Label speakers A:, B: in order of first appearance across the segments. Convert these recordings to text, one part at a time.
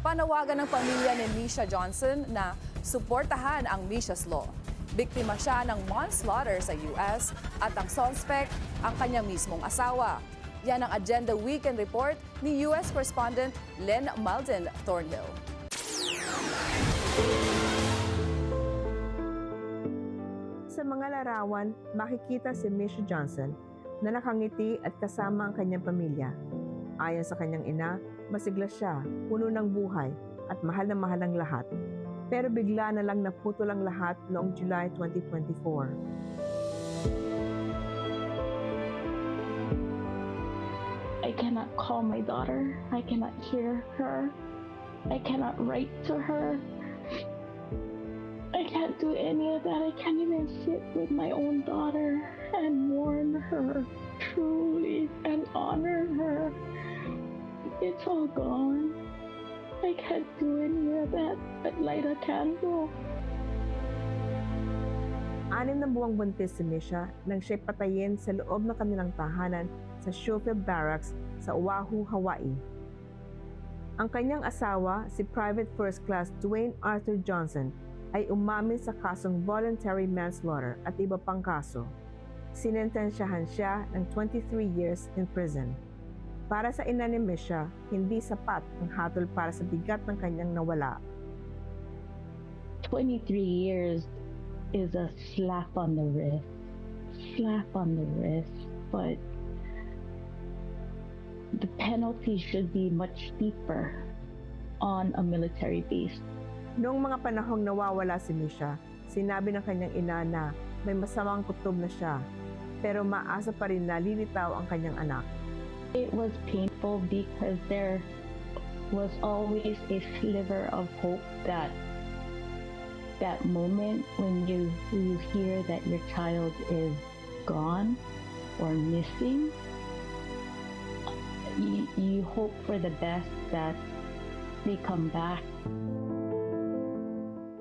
A: Panawagan ng pamilya ni Misha Johnson na suportahan ang Misha's Law. Biktima siya ng manslaughter sa US at ang suspect ang kanyang mismong asawa. Yan ang Agenda Weekend Report ni US correspondent Len Malden Thornhill.
B: Sa mga larawan, makikita si Misha Johnson na nakangiti at kasama ang kanyang pamilya. Ayon sa kanyang ina, masigla siya, puno ng buhay at mahal na mahal ang lahat. Pero bigla na lang naputol ang lahat noong July 2024.
C: I cannot call my daughter. I cannot hear her. I cannot write to her. I can't do any of that. I can't even sit with my own daughter and mourn her truly and honor her. It's all gone. I can't do any of that but light a candle.
B: 6 na buwang buntis si Misha nang siya'y patayin sa loob ng kanilang tahanan sa Schofield Barracks sa Oahu, Hawaii. Ang kanyang asawa, si Private First Class Dwayne Arthur Johnson, ay umamin sa kasong voluntary manslaughter at iba pang kaso. Sinentensyahan siya ng 23 years in prison. Para sa ina ni Misha, hindi sapat ang hatol para sa bigat ng kanyang nawala.
C: 23 years is a slap on the wrist. Slap on the wrist. But the penalty should be much steeper on a military base.
B: Noong mga panahong nawawala si Misha, sinabi ng kanyang ina na may masamang kutob na siya, pero maasa pa rin na lilitaw ang kanyang anak.
C: It was painful because there was always a sliver of hope that that moment when you hear that your child is gone or missing, you hope for the best that they come back.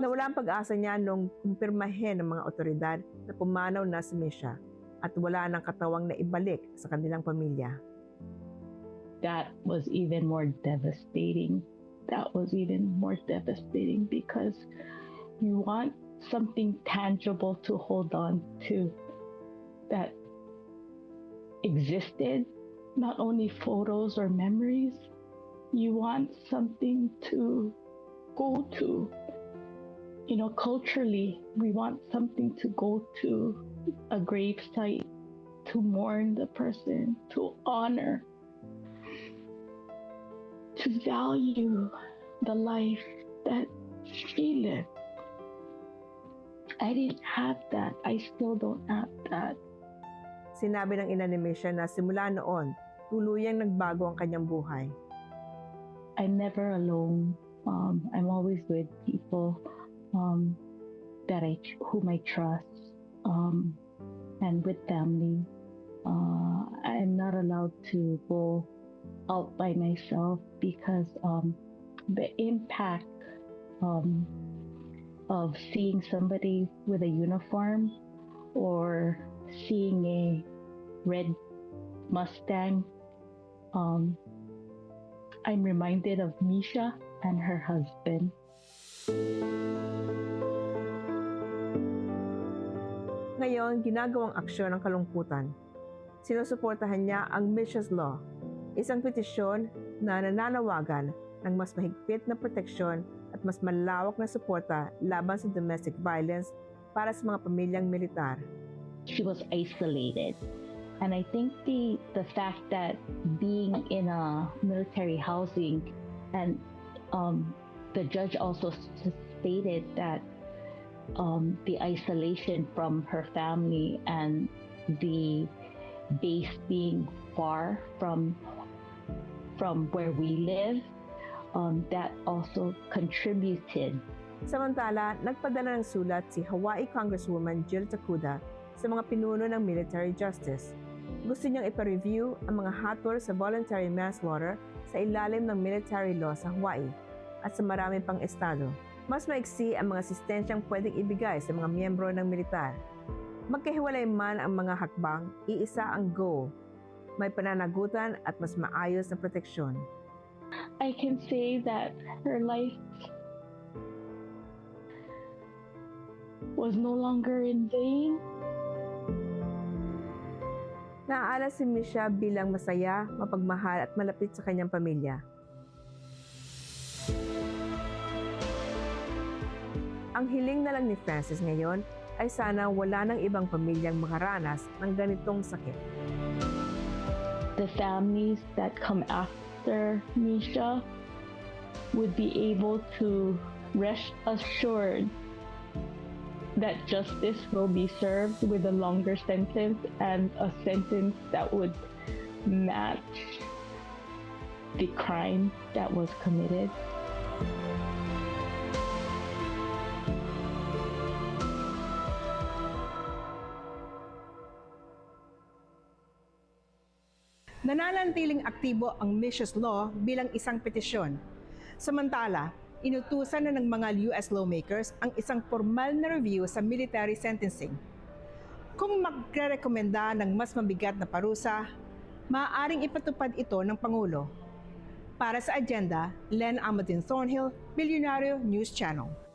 B: Nawala ang pag-asa niya nung kumpirmahin ng mga otoridad na pumanaw na si Misha at wala ng katawang na ibalik sa kanilang pamilya.
C: That was even more devastating. That was even more devastating because you want something tangible to hold on to that existed, not only photos or memories. You want something to go to. You know, culturally, we want something to go to, a grave site, to mourn the person, to honor, to value the life that she lived. I didn't have that. I still don't have that.
B: Sinabi ng ina ni Misha na simula noon, tuluyang nagbago ang kanyang buhay.
C: I'm never alone. I'm always with people whom I trust, and with family. I'm not allowed to go out by myself because the impact of seeing somebody with a uniform or seeing a red Mustang, I'm reminded of Misha and her husband.
B: Ngayon, ginagawang aksyon ng kalungkutan. Sinusuportahan niya ang Misha's Law, isang petisyon na nananawagan ng mas mahigpit na proteksyon at mas malawak na suporta laban sa domestic violence para sa mga pamilyang militar.
C: She was isolated. And I think the fact that being in a military housing, and the judge also stated that the isolation from her family and the base being far from where we live, that also contributed.
B: Samantala, nagpadala ng sulat si Hawaii Congresswoman Jill Takuda sa mga pinuno ng military justice. Gusto niyang ipa-review ang mga hatol sa voluntary manslaughter sa ilalim ng military law sa Hawaii at sa marami pang estado. Mas maiksi ang mga asistensyang pwedeng ibigay sa mga miyembro ng militar. Magkahiwalay man ang mga hakbang, iisa ang goal. May pananagutan at mas maayos na proteksyon.
C: I can say that her life was no longer in vain.
B: Naaalala si Misha bilang masaya, mapagmahal at malapit sa kanyang pamilya. Ang hiling na lang ni Francis ngayon ay sana wala ng ibang pamilyang makaranas ng ganitong sakit.
C: The families that come after Misha would be able to rest assured that justice will be served with a longer sentence and a sentence that would match the crime that was committed.
D: Nananatiling aktibo ang Misha's Law bilang isang petisyon. Samantala, inutusan na ng mga US lawmakers ang isang formal na review sa military sentencing. Kung magre-rekomenda ng mas mabigat na parusa, maaaring ipatupad ito ng Pangulo. Para sa agenda, Len Amadin Thornhill, Bilyonaryo News Channel.